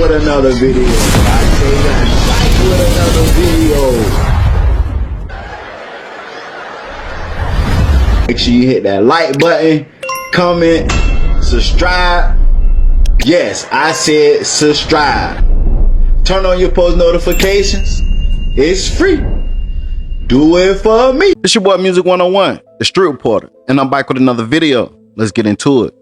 with another video. I say I'm back with another video. Make sure you hit that like button, comment, subscribe. Yes, I said subscribe. Turn on your post notifications. It's free. Do it for me. It's your boy Music 101, the Street Reporter, and I'm back with another video. Let's get into it.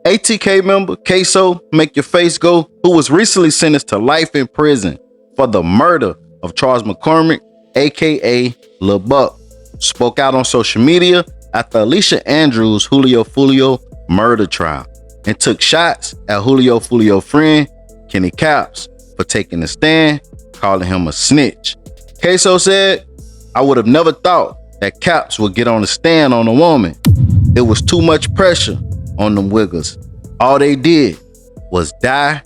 ATK member Ksoo, make your face go, who was recently sentenced to life in prison for the murder of Charles McCormick, aka Lil Buck, spoke out on social media after Alicia Andrews' Julio Fulio murder trial and took shots at Julio Fulio friend Kenny Kapps for taking a stand, calling him a snitch. Queso said, "I would have never thought that Kapps would get on the stand on a woman. It was too much pressure on them wiggers. All they did was die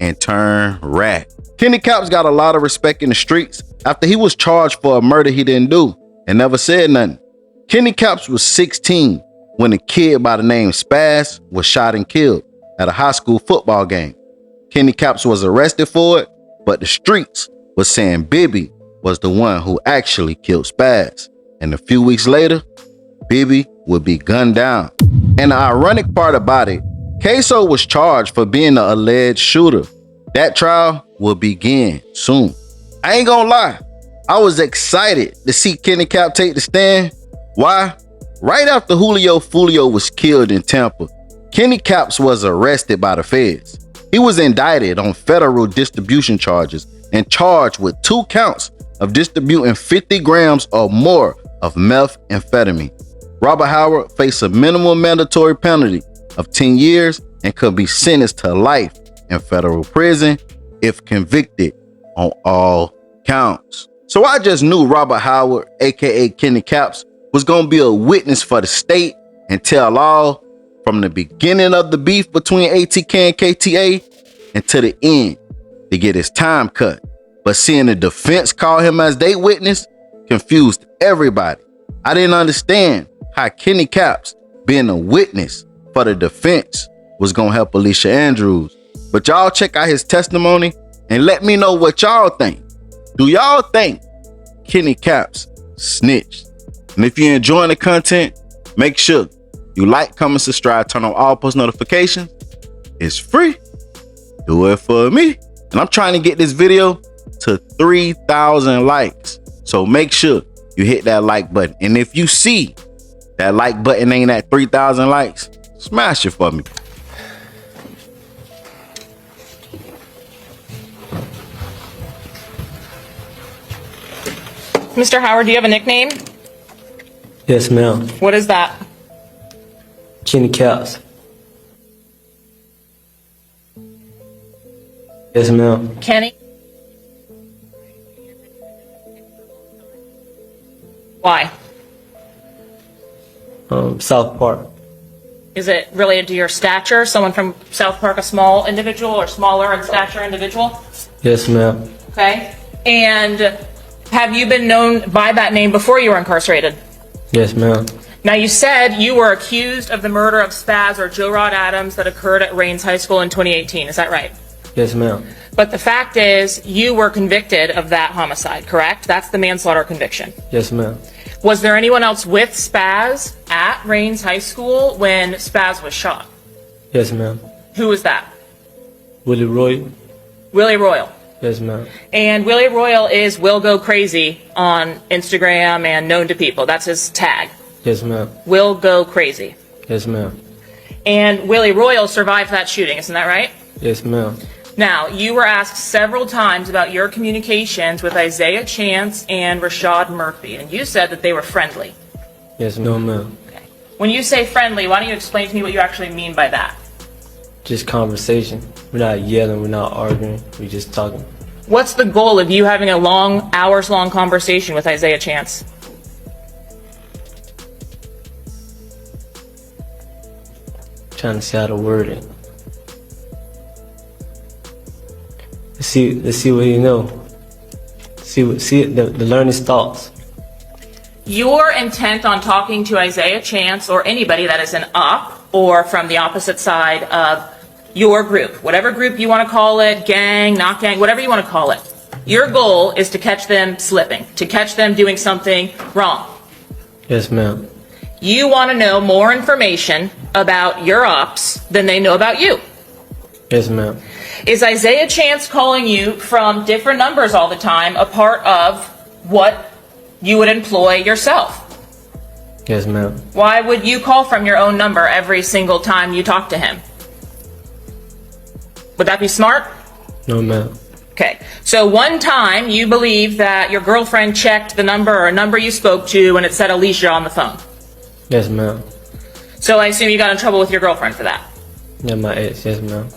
and turn rat." Kenny Kapps got a lot of respect in the streets after he was charged for a murder he didn't do and never said nothing. Kenny Kapps was 16 when a kid by the name Spaz was shot and killed at a high school football game. Kenny Kapps was arrested for it, but the streets was saying Bibby was the one who actually killed Spaz. And a few weeks later, Bibby would be gunned down. And the ironic part about it, Queso was charged for being the alleged shooter. That trial will begin soon. I ain't gonna lie, I was excited to see Kenny Kapps take the stand. Why? Right after Julio Fulio was killed in Tampa, Kenny Kapps was arrested by the feds. He was indicted on federal distribution charges and charged with 2 counts of distributing 50 grams or more of methamphetamine. Robert Howard faced a minimum mandatory penalty of 10 years and could be sentenced to life in federal prison if convicted on all counts. So I just knew Robert Howard, aka Kenny Kapps, was gonna be a witness for the state and tell all from the beginning of the beef between ATK and KTA and to the end to get his time cut. But seeing the defense call him as their witness confused everybody. I didn't understand how Kenny Kapps being a witness for the defense was gonna help Alicia Andrews. But y'all check out his testimony and let me know what y'all think. Do y'all think Kenny Kapps snitched? And if you're enjoying the content, make sure you like, comment, subscribe, turn on all post notifications. It's free. Do it for me. And I'm trying to get this video to 3,000 likes. So make sure you hit that like button. And if you see that like button ain't at 3,000 likes, smash it for me. Mr. Howard, do you have a nickname? Yes, ma'am. What is that? Kenny Kapps. Yes, ma'am. Kenny? Why? South Park. Is it related to your stature? Someone from South Park, a small individual or smaller in stature individual? Yes, ma'am. Okay. And have you been known by that name before you were incarcerated? Yes, ma'am. Now, you said you were accused of the murder of Spaz or Joe Rod Adams that occurred at Rains High School in 2018. Is that right? Yes, ma'am. But the fact is, you were convicted of that homicide, correct? That's the manslaughter conviction. Yes, ma'am. Was there anyone else with Spaz at Rains High School when Spaz was shot? Yes, ma'am. Who was that? Willie Roy. Willie Royal. Yes, ma'am. And Willie Royal is Will Go Crazy on Instagram and known to people. That's his tag. Yes, ma'am. Will Go Crazy. Yes, ma'am. And Willie Royal survived that shooting, isn't that right? Yes, ma'am. Now, you were asked several times about your communications with Isaiah Chance and Rashad Murphy, and you said that they were friendly. Yes, no, ma'am. Okay. When you say friendly, why don't you explain to me what you actually mean by that? Just conversation. We're not yelling, we're not arguing, we're just talking. What's the goal of you having a long, hours-long conversation with Isaiah Chance? Trying to see how to word it. Let's see what you know. See the learn his thoughts. Your intent on talking to Isaiah Chance or anybody that is an up or from the opposite side of your group, whatever group you want to call it, gang, not gang, whatever you want to call it. Your goal is to catch them slipping, to catch them doing something wrong. Yes, ma'am. You want to know more information about your ops than they know about you. Yes, ma'am. Is Isaiah Chance calling you from different numbers all the time a part of what you would employ yourself? Yes, ma'am. Why would you call from your own number every single time you talk to him? Would that be smart? No, ma'am. Okay, so one time you believe that your girlfriend checked the number or a number you spoke to and it said Alicia on the phone. Yes, ma'am. So I assume you got in trouble with your girlfriend for that. Yeah, my ex. Yes, ma'am.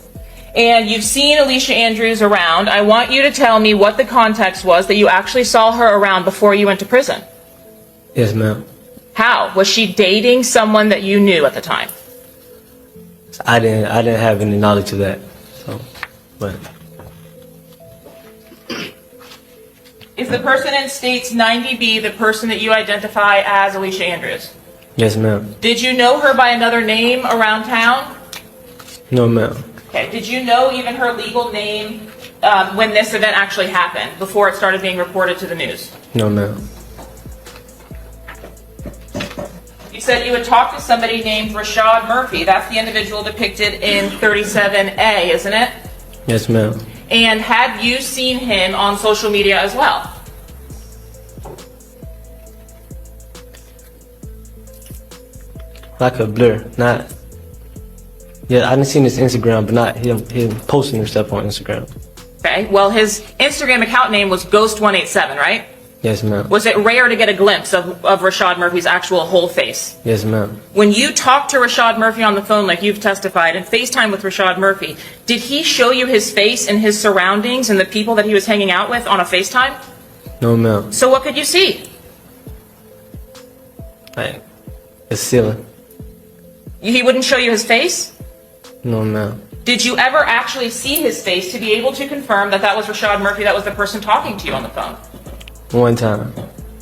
And you've seen Alicia Andrews around. I want you to tell me what the context was that you actually saw her around before you went to prison. Yes, ma'am. How? Was she dating someone that you knew at the time? I didn't have any knowledge of that. So, but Is the person in States 90B the person that you identify as Alicia Andrews? yes, ma'am. Did you know her by another name around town? No, ma'am. Okay. Did you know even her legal name when this event actually happened, before it started being reported to the news? No, ma'am. You said you would talk to somebody named Rashad Murphy. That's the individual depicted in 37A, isn't it? Yes, ma'am. And had you seen him on social media as well? Like a blur, not. Yeah, I didn't see his Instagram, but not him posting stuff on Instagram. Okay. Well, his Instagram account name was Ghost187, right? Yes, ma'am. Was it rare to get a glimpse of Rashad Murphy's actual whole face? Yes, ma'am. When you talked to Rashad Murphy on the phone, like you've testified, and FaceTime with Rashad Murphy, did he show you his face and his surroundings and the people that he was hanging out with on a FaceTime? No, ma'am. So what could you see? Like, the ceiling. He wouldn't show you his face? No, ma'am. Did you ever actually see his face to be able to confirm that that was Rashad Murphy, that was the person talking to you on the phone? One time.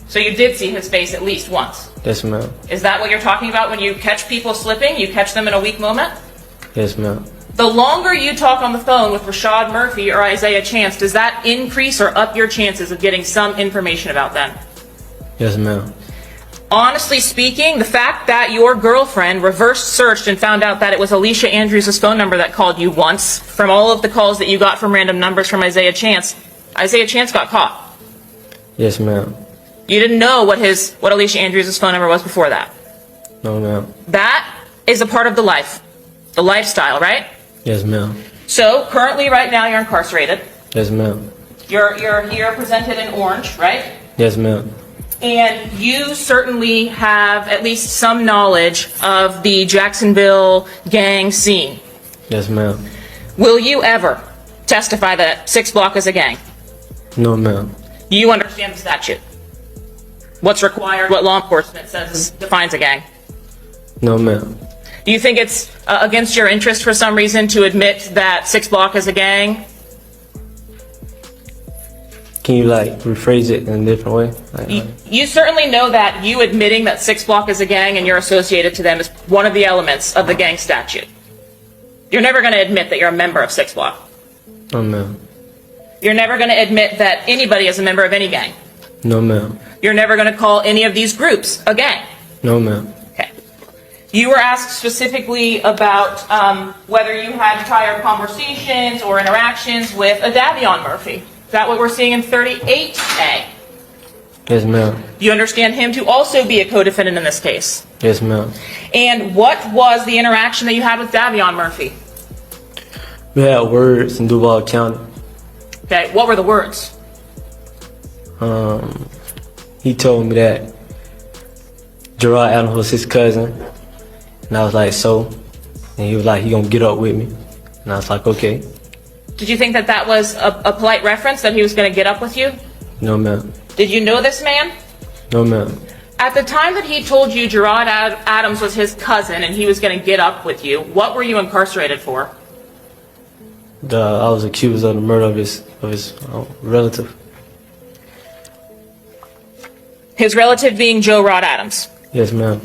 So you did see his face at least once? Yes, ma'am. Is that what you're talking about when you catch people slipping? You catch them in a weak moment? Yes, ma'am. The longer you talk on the phone with Rashad Murphy or Isaiah Chance, does that increase or up your chances of getting some information about them? Yes, ma'am. Honestly speaking, the fact that your girlfriend reverse searched and found out that it was Alicia Andrews' phone number that called you once, from all of the calls that you got from random numbers from Isaiah Chance got caught. Yes, ma'am. You didn't know what Alicia Andrews' phone number was before that. No, ma'am. That is a part of the life, the lifestyle, right? Yes, ma'am. So currently, right now, you're incarcerated. Yes, ma'am. You're here presented in orange, right? Yes, ma'am. And you certainly have at least some knowledge of the Jacksonville gang scene. Yes, ma'am. Will you ever testify that 6 Block is a gang? No, ma'am. Do you understand the statute? What's required, what law enforcement says defines a gang? No, ma'am. Do you think it's against your interest for some reason to admit that 6 Block is a gang? Can you, like, rephrase it in a different way? You certainly know that you admitting that 6 Block is a gang and you're associated to them is one of the elements of the gang statute. You're never going to admit that you're a member of 6 Block. No, ma'am. You're never going to admit that anybody is a member of any gang. No, ma'am. You're never going to call any of these groups a gang. No, ma'am. Okay. You were asked specifically about whether you had prior conversations or interactions with a Davion Murphy. Is that what we're seeing in 38A? Yes, ma'am. You understand him to also be a co-defendant in this case. Yes, ma'am. And what was the interaction that you had with Davion Murphy? We had words in Duval County. Okay, what were the words? He told me that Gerard Adams was his cousin. And I was like, so? And he was like, he gonna get up with me. And I was like, okay. Did you think that that was a polite reference, that he was going to get up with you? No, ma'am. Did you know this man? No, ma'am. At the time that he told you Gerard Adams was his cousin and he was going to get up with you, what were you incarcerated for? I was accused of the murder of his relative. His relative being Joe Rod Adams. Yes, ma'am.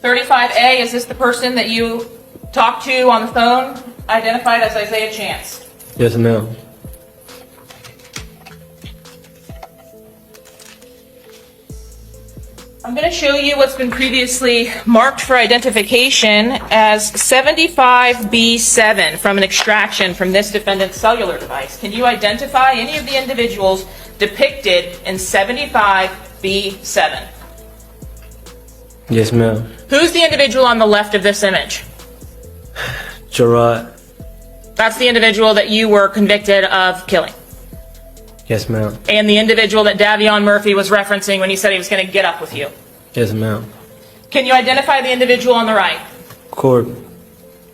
35A, is this the person that you talked to on the phone, identified as Isaiah Chance? Yes, ma'am. I'm going to show you what's been previously marked for identification as 75B7 from an extraction from this defendant's cellular device. Can you identify any of the individuals depicted in 75B7? Yes, ma'am. Who's the individual on the left of this image? Gerard. That's the individual that you were convicted of killing. Yes, ma'am. And the individual that Davion Murphy was referencing when he said he was going to get up with you. Yes, ma'am. Can you identify the individual on the right? Corbin.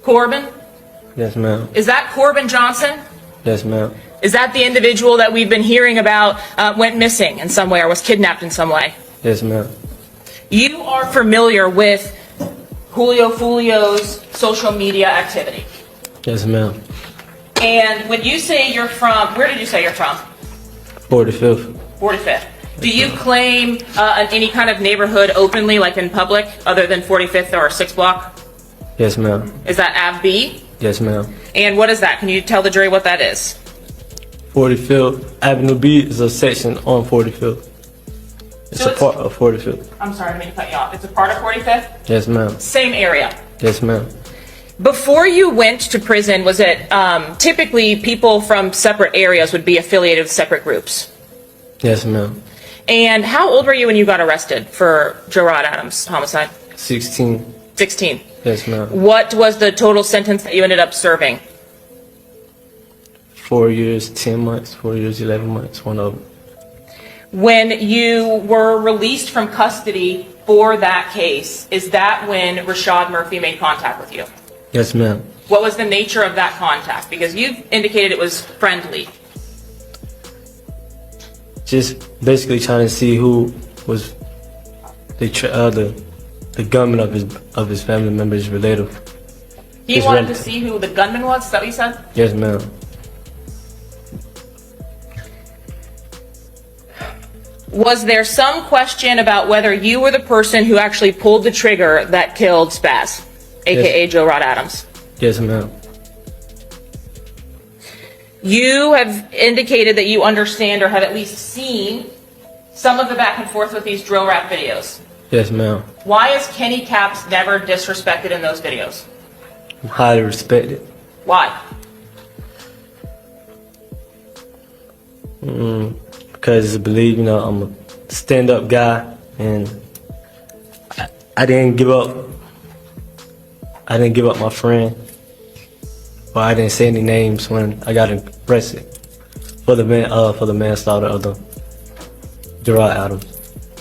Corbin? Yes, ma'am. Is that Corbin Johnson? Yes, ma'am. Is that the individual that we've been hearing about went missing in some way or was kidnapped in some way? Yes, ma'am. You are familiar with Julio Fulio's social media activity. Yes, ma'am. And when you say you're from, where did you say you're from? 45th. 45th. Do you claim any kind of neighborhood openly, like in public, other than 45th or 6th block? Yes, ma'am. Is that Ave B? Yes, ma'am. And what is that? Can you tell the jury what that is? 45th Avenue B is a section on 45th. It's So a part of 45th. I'm sorry, I didn't mean to cut you off. It's a part of 45th? Yes, ma'am. Same area. Yes, ma'am. Before you went to prison, was it typically people from separate areas would be affiliated with separate groups? Yes, ma'am. And how old were you when you got arrested for Gerard Adams' homicide? 16. 16. Yes, ma'am. What was the total sentence that you ended up serving? 4 years, 10 months, 4 years, 11 months, one of them. When you were released from custody for that case, is that when Rashad Murphy made contact with you? Yes, ma'am. What was the nature of that contact? Because you've indicated it was friendly. Just basically trying to see who was the gunman of his family members relative. He His wanted to relative. see who the gunman was? Is that what you said? Yes, ma'am. Was there some question about whether you were the person who actually pulled the trigger that killed Spaz, aka Joe Rod Adams? Yes, ma'am. You have indicated that you understand or have at least seen some of the back and forth with these drill rap videos. Yes, ma'am. Why is Kenny Kapps never disrespected in those videos? I'm highly respected. Why? Because I believe, I'm a stand-up guy, and I didn't give up. I didn't give up my friend. Well, I didn't say any names when I got arrested for the manslaughter of the Gerard Adams.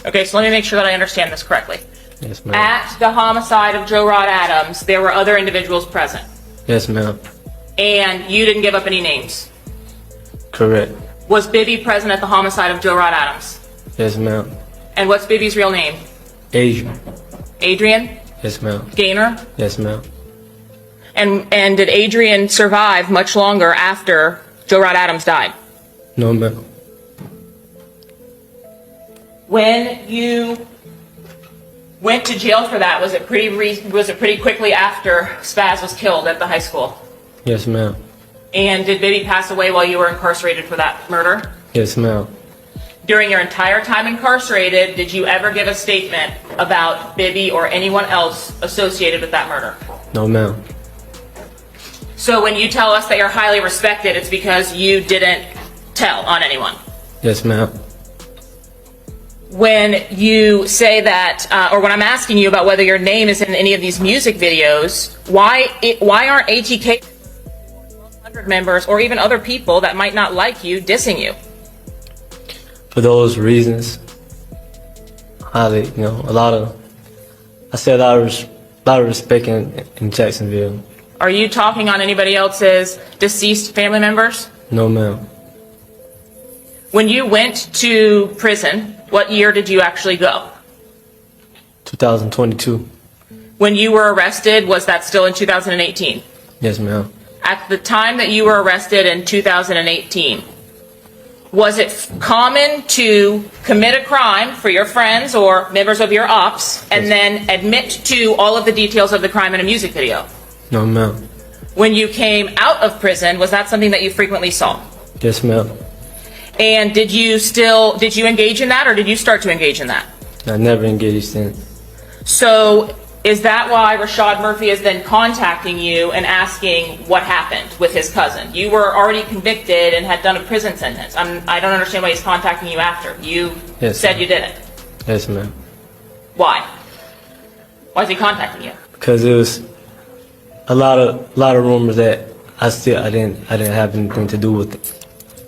Okay, so let me make sure that I understand this correctly. Yes, ma'am. At the homicide of Joe Rod Adams, there were other individuals present, Yes, ma'am. and you didn't give up any names. Correct. Was Bibby present at the homicide of Joe Rod Adams? Yes, ma'am. And what's Bibby's real name? Asian. Adrian Yes, ma'am. Gaynor? Yes, ma'am. And did Adrian survive much longer after Joe Rod Adams died? No, ma'am. When you went to jail for that, was it pretty quickly after Spaz was killed at the high school? Yes, ma'am. And did Bibby pass away while you were incarcerated for that murder? Yes, ma'am. During your entire time incarcerated, did you ever give a statement about Bibby or anyone else associated with that murder? No, ma'am. So when you tell us that you're highly respected, it's because you didn't tell on anyone. Yes, ma'am. When you say that, or when I'm asking you about whether your name is in any of these music videos, why aren't ATK 100 members or even other people that might not like you dissing you? For those reasons, I say a lot of respect in Jacksonville. Are you talking on anybody else's deceased family members? No, ma'am. When you went to prison, what year did you actually go? 2022. When you were arrested, was that still in 2018? Yes, ma'am. At the time that you were arrested in 2018, Was it common to commit a crime for your friends or members of your ops and then admit to all of the details of the crime in a music video? No, ma'am. When you came out of prison, was that something that you frequently saw? Yes, ma'am. And did you engage in that, or did you start to engage in that? I never engaged in it. So is that why Rashad Murphy is then contacting you and asking what happened with his cousin? You were already convicted and had done a prison sentence. I don't understand why he's contacting you after. You said you did it. Yes, ma'am. Why? Why is he contacting you? Because it was a lot of rumors that I didn't have anything to do with it.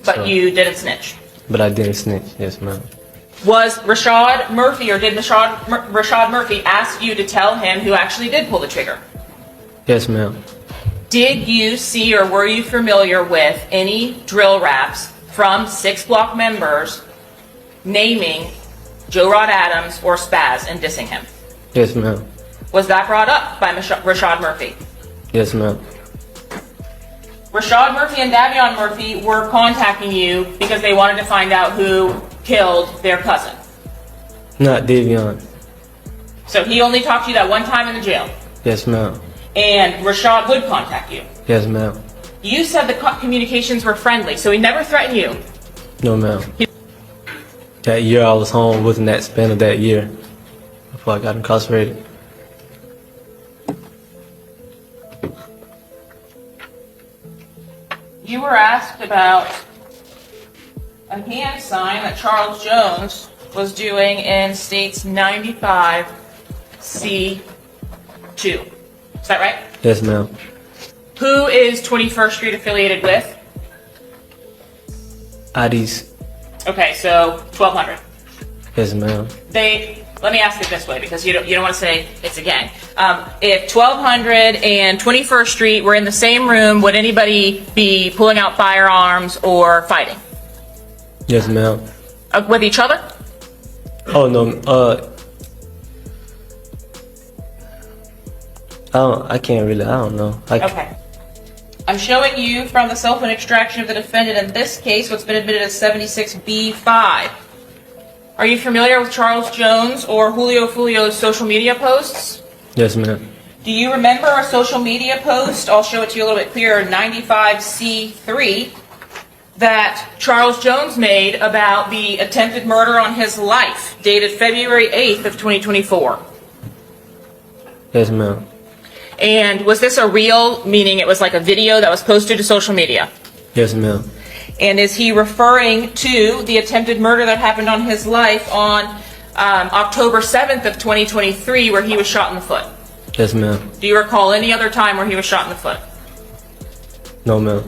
But So- you didn't snitch. But I didn't snitch. Yes, ma'am. Was Rashad Murphy, or did Rashad Murphy ask you to tell him who actually did pull the trigger? Yes, ma'am. Did you see, or were you familiar with any drill raps from 6 Block members naming Joe Rod Adams or Spaz and dissing him? Yes, ma'am. Was that brought up by Rashad Murphy? Yes, ma'am. Rashad Murphy and Davion Murphy were contacting you because they wanted to find out who killed their cousin. Not Davion. So he only talked to you that one time in the jail. Yes, ma'am. And Rashad would contact you. Yes, ma'am. You said the communications were friendly, so he never threatened you. No, ma'am. That year I was home within that span of that year before I got incarcerated. You were asked about a hand sign that Charles Jones was doing in States 95C2. Is that right? Yes, ma'am. Who is 21st Street affiliated with? IDs. Okay, so 1200. Yes, ma'am. Let me ask it this way, because you don't want to say it's a gang. If 1200 and 21st Street were in the same room, would anybody be pulling out firearms or fighting? Yes, ma'am. With each other? Oh, no. I can't really, I don't know. Okay. I'm showing you from the cell phone extraction of the defendant in this case what's been admitted as 76B5. Are you familiar with Charles Jones or Julio Fulio's social media posts? Yes, ma'am. Do you remember a social media post, I'll show it to you a little bit clearer, 95C3, that Charles Jones made about the attempted murder on his life, dated February 8th of 2024? Yes, ma'am. And was this a real, meaning it was like a video that was posted to social media? Yes, ma'am. And is he referring to the attempted murder that happened on his life on October 7th of 2023 where he was shot in the foot? Yes, ma'am. Do you recall any other time where he was shot in the foot? No, ma'am.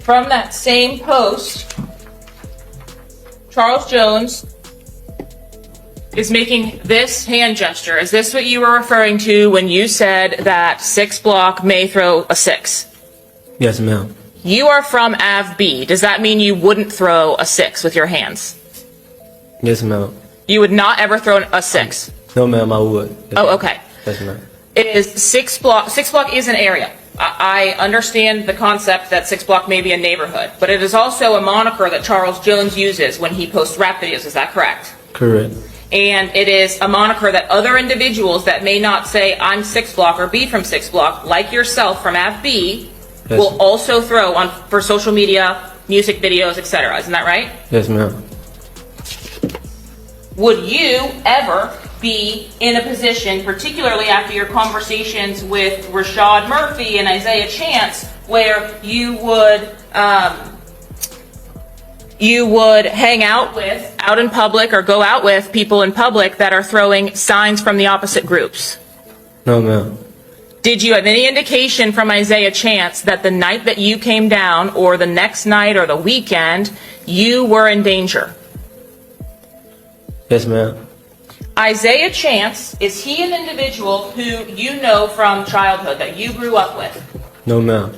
From that same post, Charles Jones is making this hand gesture. Is this what you were referring to when you said that 6 Block may throw a 6? Yes, ma'am. You are from AvB. Does that mean you wouldn't throw a 6 with your hands? Yes, ma'am. You would not ever throw a 6? No, ma'am, I would. Yes, Oh, ma'am. okay. Yes, ma'am. It is 6 Block. 6 Block is an area. I understand the concept that 6 Block may be a neighborhood, but it is also a moniker that Charles Jones uses when he posts rap videos. Is that correct? Correct. And it is a moniker that other individuals that may not say I'm 6 Block or be from 6 Block, like yourself from AvB, Yes. will also throw on for social media, music videos, etc. Isn't that right? Yes, ma'am. Would you ever be in a position, particularly after your conversations with Rashad Murphy and Isaiah Chance, where you would hang out in public or go out with people in public that are throwing signs from the opposite groups? No, ma'am. Did you have any indication from Isaiah Chance that the night that you came down, or the next night, or the weekend, you were in danger? Yes, ma'am. Isaiah Chance, is he an individual who you know from childhood, that you grew up with? No, ma'am.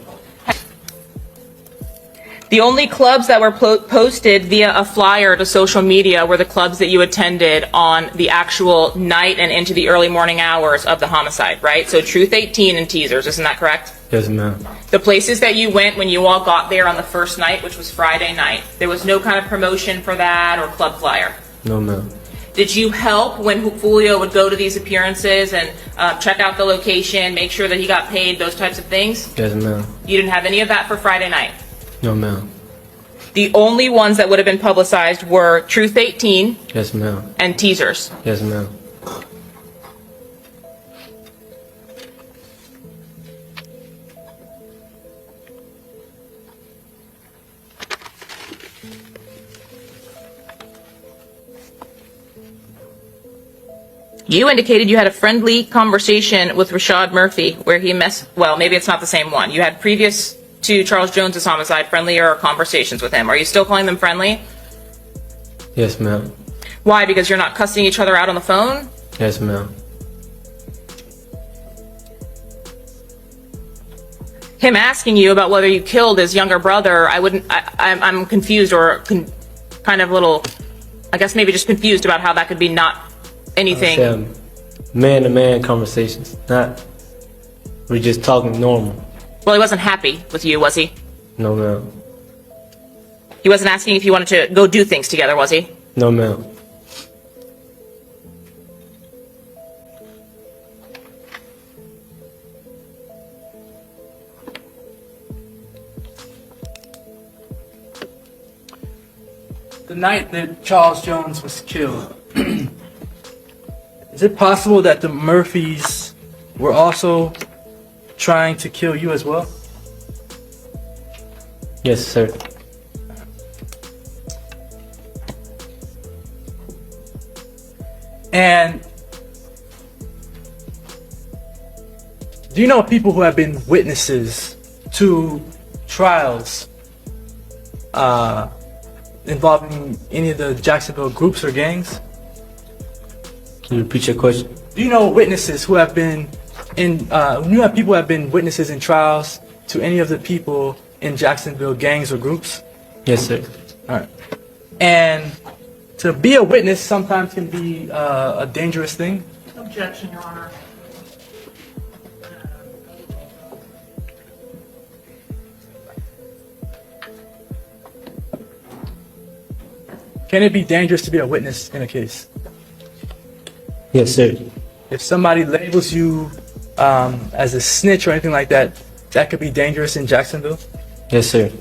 The only clubs that were posted via a flyer to social media were the clubs that you attended on the actual night and into the early morning hours of the homicide, right? So Truth 18 and Teasers, isn't that correct? Yes, ma'am. The places that you went when you all got there on the first night, which was Friday night, there was no kind of promotion for that or club flyer? No, ma'am. Did you help when Julio would go to these appearances and check out the location, make sure that he got paid, those types of things? Yes, ma'am. You didn't have any of that for Friday night? No, ma'am. The only ones that would have been publicized were Truth 18 Yes, ma'am. and Teasers. Yes, ma'am. You indicated you had a friendly conversation with Rashad Murphy where he well, maybe it's not the same one. You had previous to Charles Jones's homicide friendlier conversations with him. Are you still calling them friendly? Yes, ma'am. Why? Because you're not cussing each other out on the phone? Yes, ma'am. Him asking you about whether you killed his younger brother, I'm confused or kind of a little, I guess maybe just confused about how that could be not anything. Man-to-man conversations, not we just talking normal. Well, he wasn't happy with you, was he? No, ma'am. He wasn't asking if you wanted to go do things together, was he? No, ma'am. The night that Charles Jones was killed, is it possible that the Murphys were also trying to kill you as well? Yes, sir. And do you know people who have been witnesses to trials involving any of the Jacksonville groups or gangs? Can you repeat your question? Do you know witnesses who have been in, you have people who have been witnesses in trials to any of the people in Jacksonville gangs or groups? Yes, sir. Alright. And to be a witness sometimes can be a dangerous thing. Objection, Your Honor. Can it be dangerous to be a witness in a case? Yes, sir. If somebody labels you as a snitch or anything like that, that could be dangerous in Jacksonville? Yes, sir.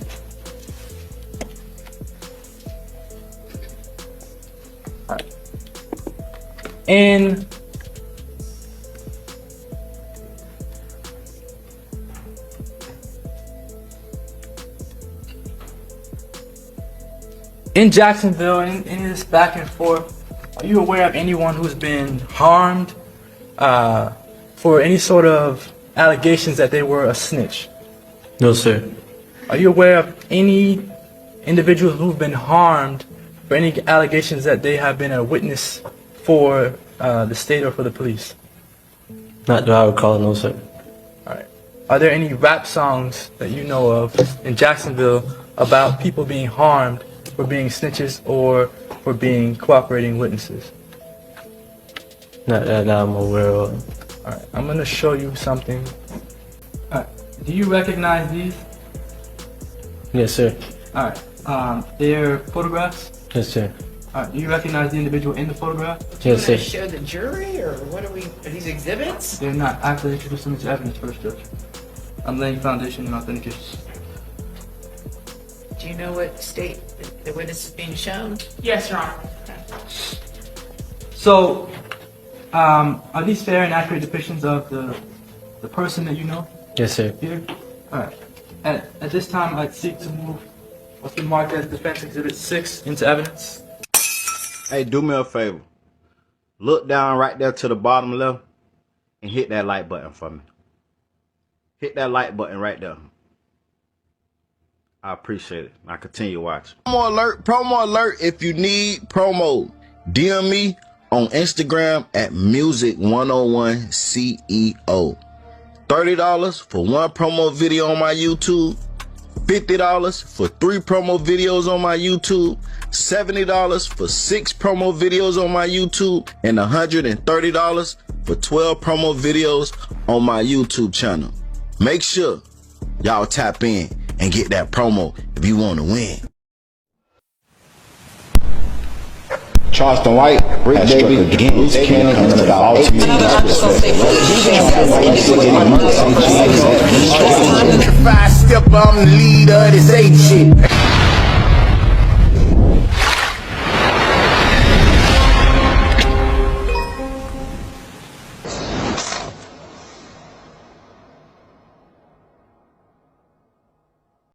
And in Jacksonville, in this back and forth, are you aware of anyone who's been harmed for any sort of allegations that they were a snitch? No, sir. Are you aware of any individuals who've been harmed for any allegations that they have been a witness for the state or for the police? Not that I recall, no, sir. Alright. Are there any rap songs that you know of in Jacksonville about people being harmed for being snitches or for being cooperating witnesses? Not that I'm aware of. Alright, I'm gonna show you something. Alright, do you recognize these? Yes, sir. Alright, they're photographs? Yes, sir. Alright, do you recognize the individual in the photograph? Yes, sir. Show the jury, or what are these exhibits? They're not. I have to introduce them into evidence first, Judge. I'm laying foundation and authentication. Do you know what state the witness is being shown? Yes, Your Honor. So, are these fair and accurate depictions of the person that you know Yes, sir. here? Alright. At this time, I'd seek to move what's been marked as Defense Exhibit 6 into evidence. Hey, do me a favor. Look down right there to the bottom left and hit that like button for me. Hit that like button right there. I appreciate it. Now continue watching. Promo alert if you need promo. DM me on Instagram at music101CEO. $30 for one promo video on my YouTube. $50 for 3 promo videos on my YouTube, $70 for 6 promo videos on my YouTube, and $130 for 12 promo videos on my YouTube channel. Make sure y'all tap in and get that promo if you want to win. Charleston White, Brick Baby, Loose Cannon, coming to the ultimate Five step, I'm the leader of this 8 shit.